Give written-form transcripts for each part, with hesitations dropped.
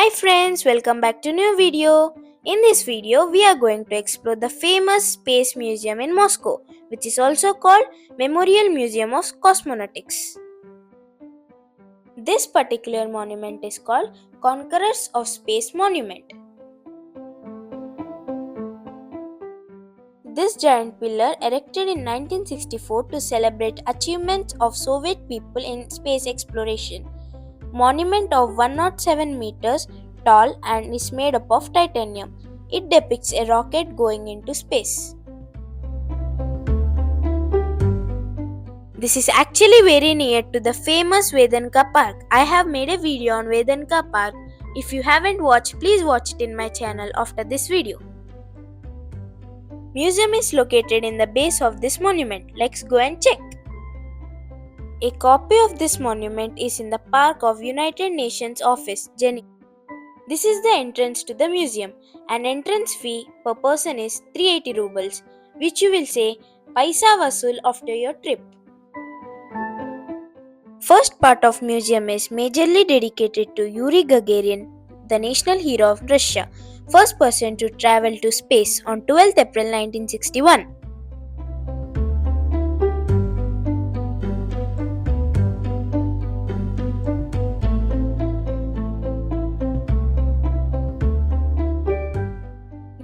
Hi friends, welcome back to new video. In this video, we are going to explore the famous space museum in Moscow, which is also called Memorial Museum of Cosmonautics. This particular monument is called Conquerors of Space Monument. This giant pillar, erected in 1964 to celebrate achievements of Soviet people in space exploration, monument of 107 meters tall and is made up of titanium. It depicts a rocket going into space. This is actually very near to the famous Vedanka Park. I have made a video on Vedanka Park. If you haven't watched, please watch it in my channel after this video. Museum is located in the base of this monument. Let's go and check. A copy of this monument is in the Park of United Nations Office, Geneva. This is the entrance to the museum. An entrance fee per person is 380 rubles, which you will say paisa vasool after your trip. First part of museum is majorly dedicated to Yuri Gagarin, the national hero of Russia, first person to travel to space on 12th April 1961.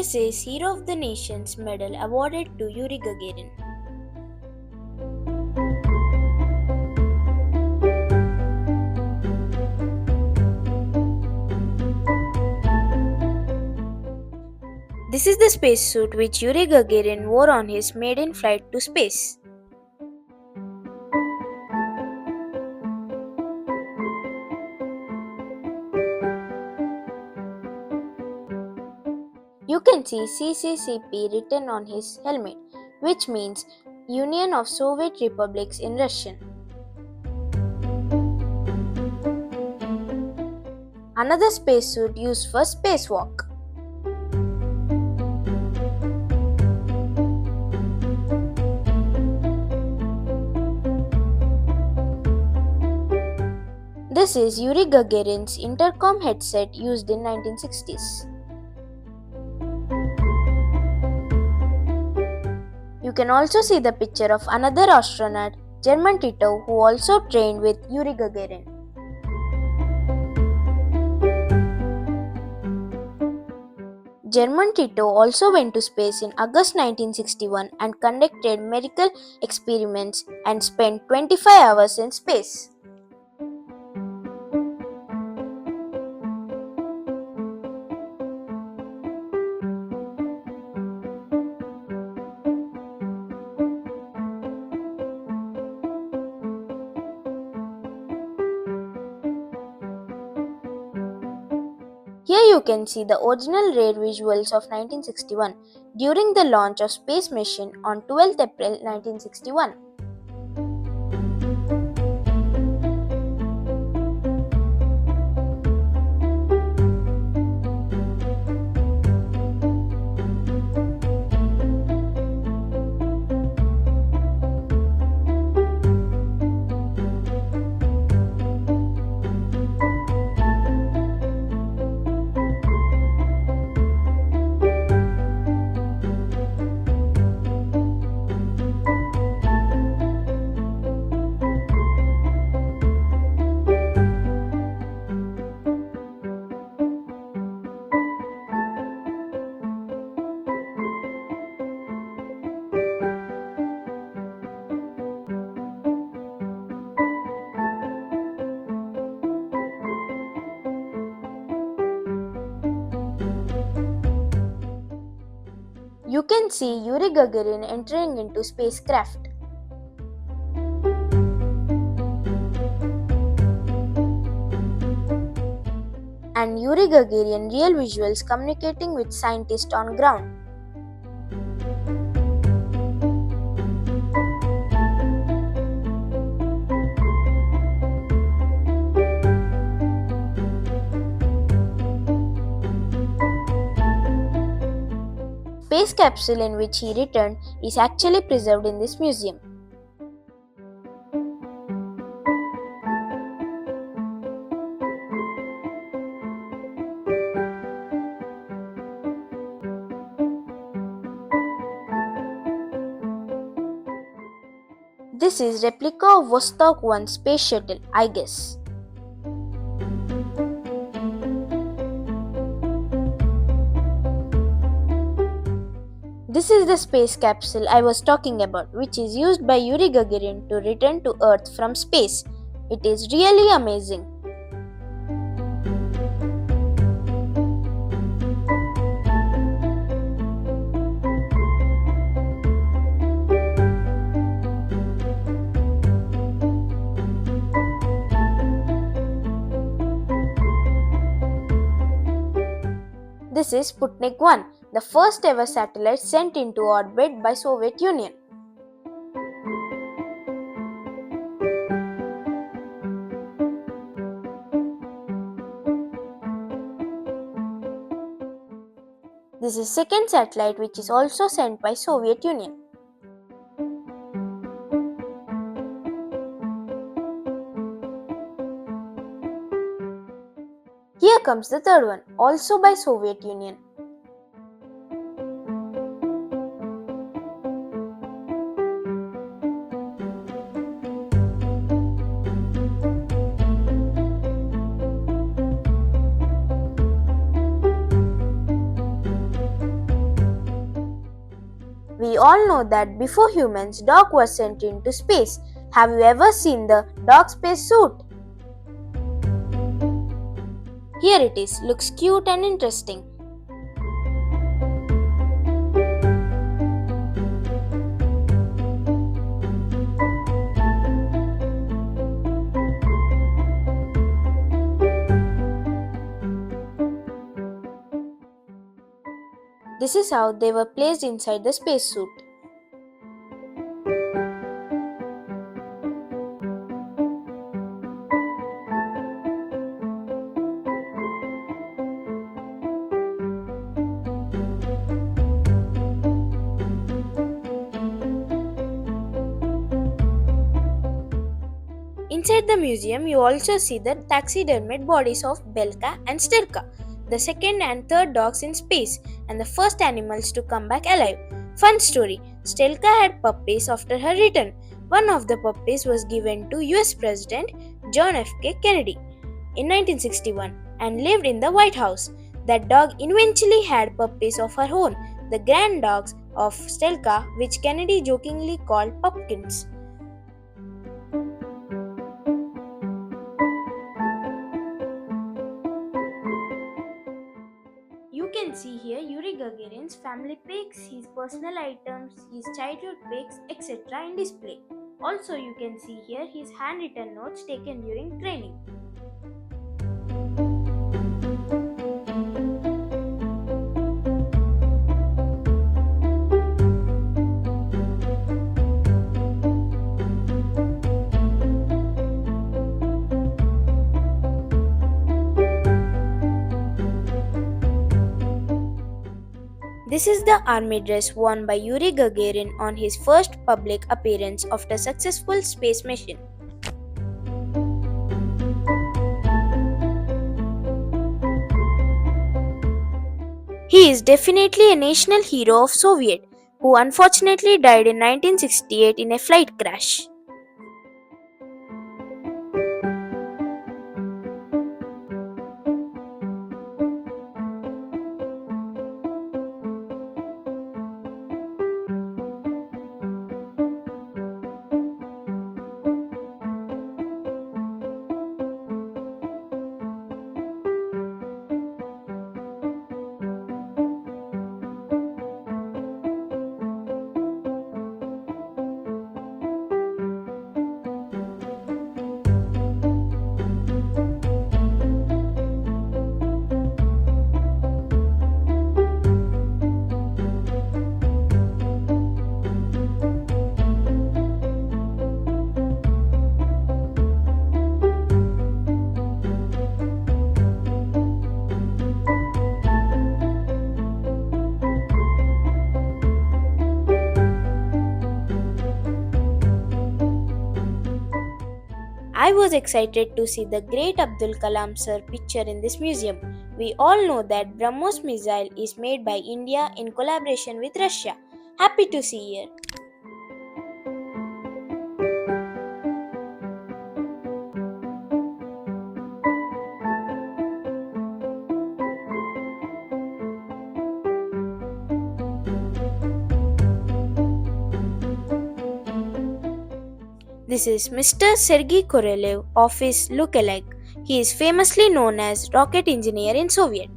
This is Hero of the Nations medal awarded to Yuri Gagarin. This is the spacesuit which Yuri Gagarin wore on his maiden flight to space. You can see CCCP written on his helmet, which means Union of Soviet Republics in Russian. Another spacesuit used for spacewalk. This is Yuri Gagarin's intercom headset used in 1960s. You can also see the picture of another astronaut, German Tito, who also trained with Yuri Gagarin. German Tito also went to space in August 1961 and conducted miracle experiments and spent 25 hours in space. Here you can see the original rare visuals of 1961 during the launch of space mission on 12th April 1961. You can see Yuri Gagarin entering into spacecraft. And Yuri Gagarin real visuals communicating with scientists on ground. Space capsule in which he returned is actually preserved in this museum. This is replica of Vostok 1 space shuttle, I guess. This is the space capsule I was talking about, which is used by Yuri Gagarin to return to Earth from space. It is really amazing. This is Sputnik 1, the first ever satellite sent into orbit by Soviet Union. This is second satellite which is also sent by Soviet Union. Here comes the third one, also by Soviet Union. We all know that before humans, dog was sent into space. Have you ever seen the dog space suit? Here it is, looks cute and interesting. This is how they were placed inside the spacesuit. Inside the museum, you also see the taxidermied bodies of Belka and Stelka, the second and third dogs in space, and the first animals to come back alive. Fun story, Stelka had puppies after her return. One of the puppies was given to US President John F.K. Kennedy in 1961 and lived in the White House. That dog eventually had puppies of her own, the grand dogs of Stelka, which Kennedy jokingly called pumpkins. You can see here Yuri Gagarin's family pics, his personal items, his childhood pics, etc. in display. Also, you can see here his handwritten notes taken during training. This is the army dress worn by Yuri Gagarin on his first public appearance after a successful space mission. He is definitely a national hero of Soviet, who unfortunately died in 1968 in a flight crash. I was excited to see the great Abdul Kalam sir picture in this museum. We all know that BrahMos missile is made by India in collaboration with Russia. Happy to see here. This is Mr. Sergei Korolev of his lookalike. He is famously known as rocket engineer in Soviet.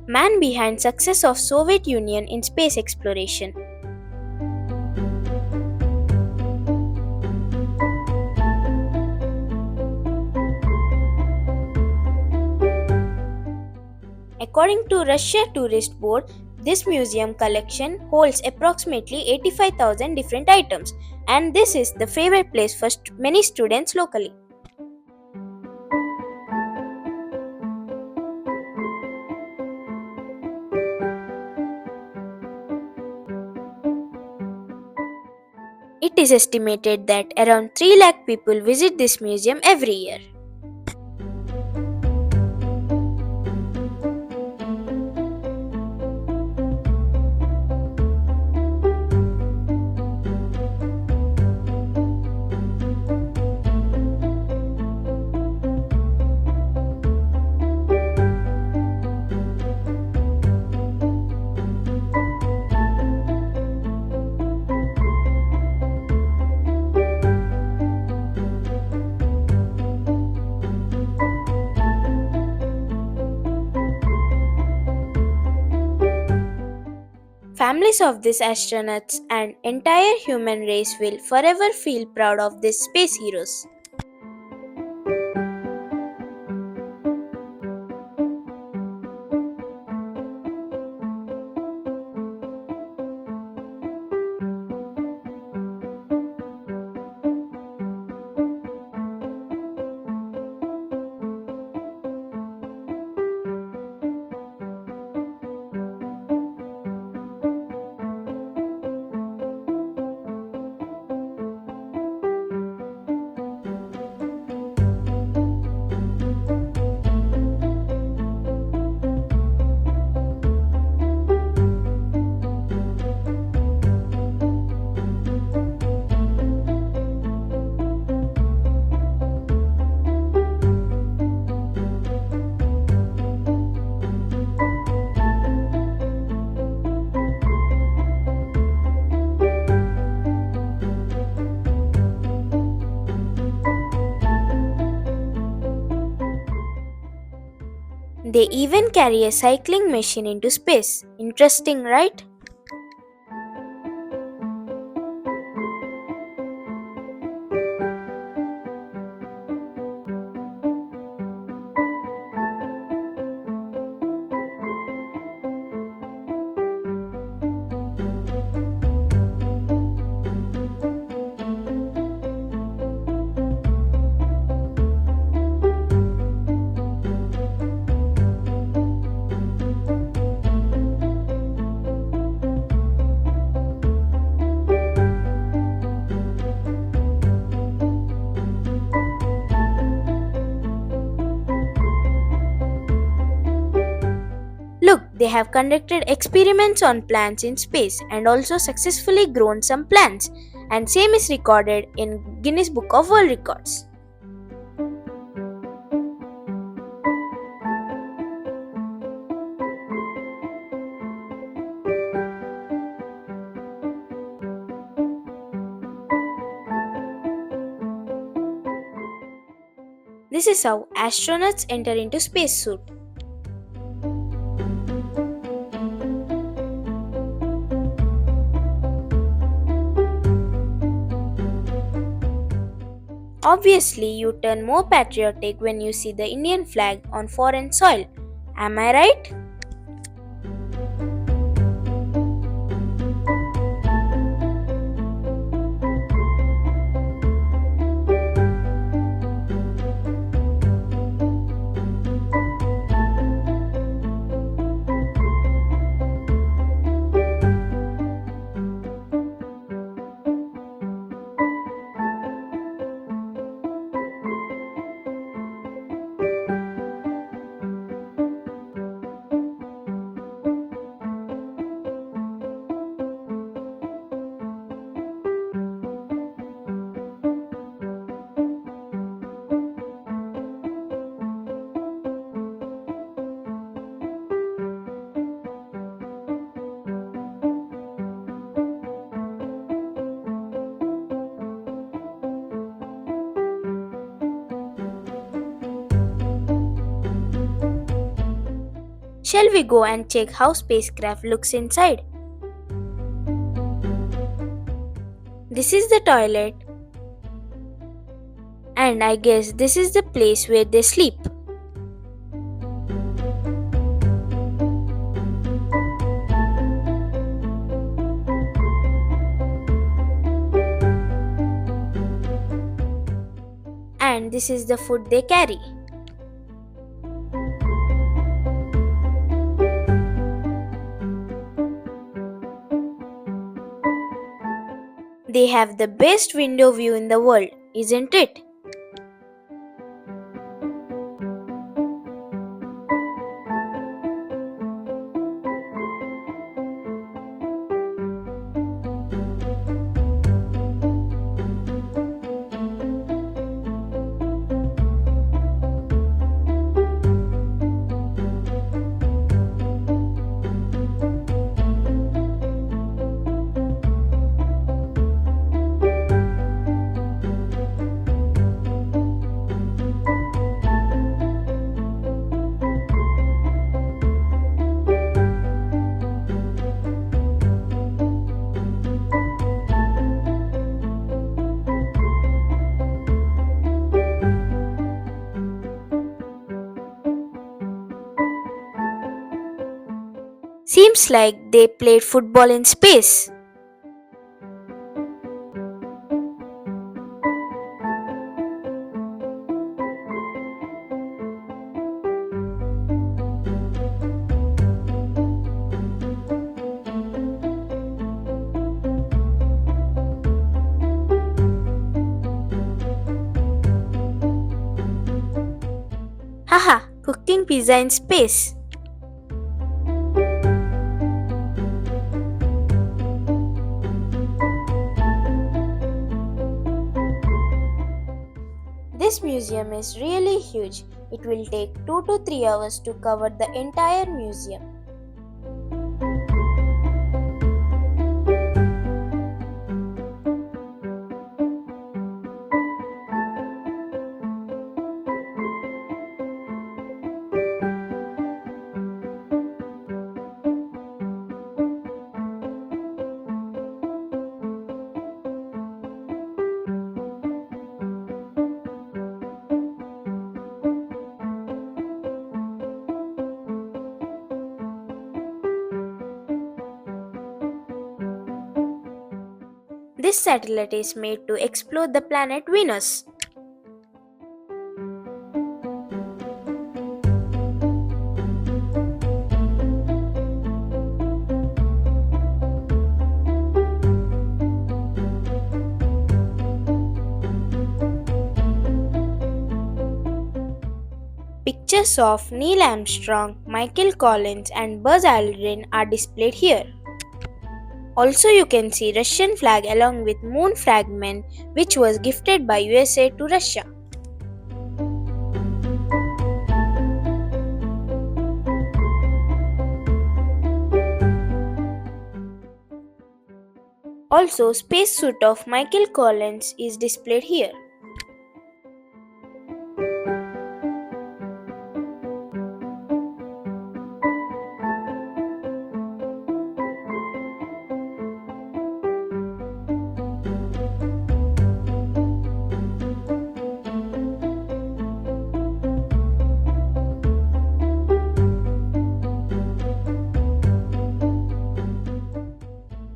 Man behind success of Soviet Union in space exploration. According to Russia Tourist Board, this museum collection holds approximately 85,000 different items, and this is the favorite place for many students locally. It is estimated that around 3 lakh people visit this museum every year. Families of these astronauts and entire human race will forever feel proud of these space heroes. They even carry a cycling machine into space. Interesting, right? Look, they have conducted experiments on plants in space and also successfully grown some plants, and same is recorded in Guinness Book of World Records. This is how astronauts enter into spacesuit. Obviously, you turn more patriotic when you see the Indian flag on foreign soil. Am I right? Shall we go and check how spacecraft looks inside? This is the toilet, and I guess this is the place where they sleep. And this is the food they carry. They have the best window view in the world, isn't it? Seems like they played football in space. Haha, cooking pizza in space. This museum is really huge. It will take 2 to 3 hours to cover the entire museum. This satellite is made to explore the planet Venus. Pictures of Neil Armstrong, Michael Collins, and Buzz Aldrin are displayed here. Also, you can see Russian flag along with moon fragment which was gifted by USA to Russia. Also, spacesuit of Michael Collins is displayed here.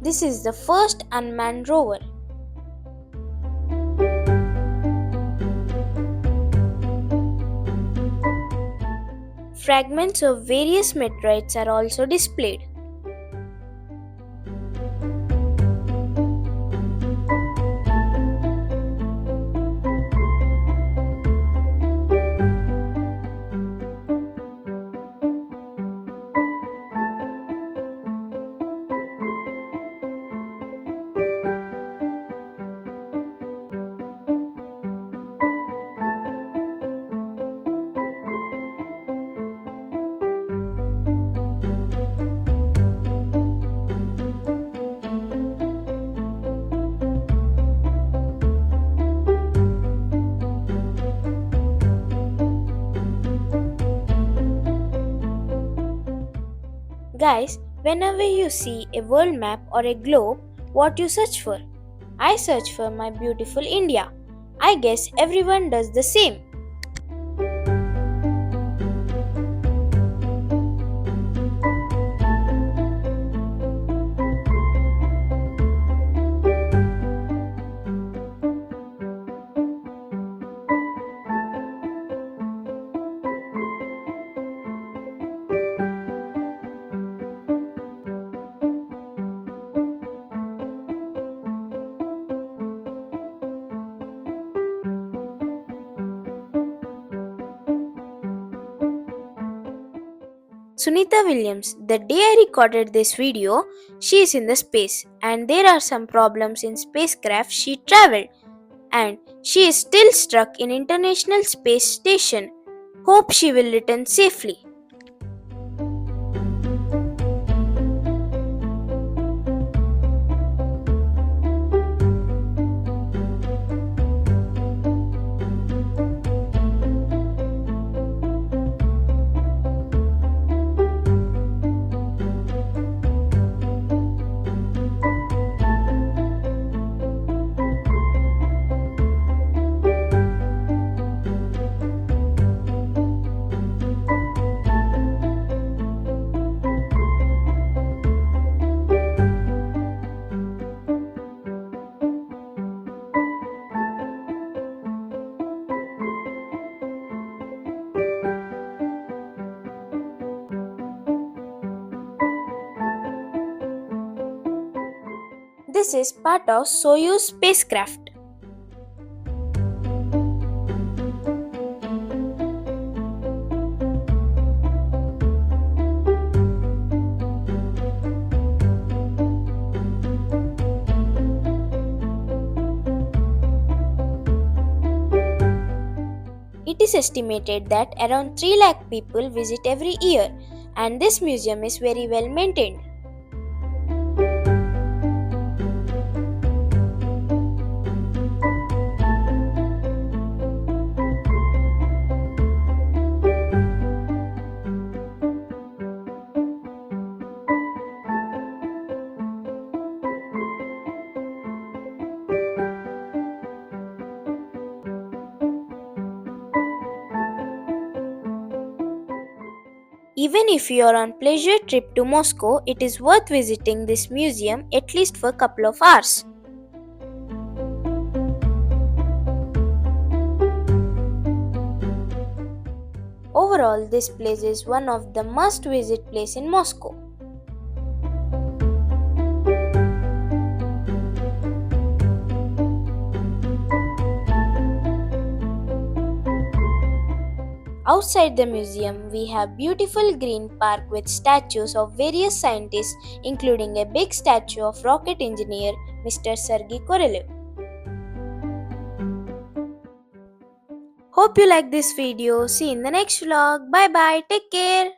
This is the first unmanned rover. Fragments of various meteorites are also displayed. Guys, whenever you see a world map or a globe, what you search for? I search for my beautiful India. I guess everyone does the same. Sunita Williams, the day I recorded this video, she is in the space and there are some problems in spacecraft she traveled and she is still stuck in International Space Station. Hope she will return safely. This is part of Soyuz spacecraft. It is estimated that around 3 lakh people visit every year, and this museum is very well maintained. Even if you are on pleasure trip to Moscow, it is worth visiting this museum at least for a couple of hours. Overall, this place is one of the must-visit place in Moscow. Outside the museum, we have beautiful green park with statues of various scientists, including a big statue of rocket engineer Mr. Sergei Korolev. Hope you like this video. See you in the next vlog. Bye bye. Take care.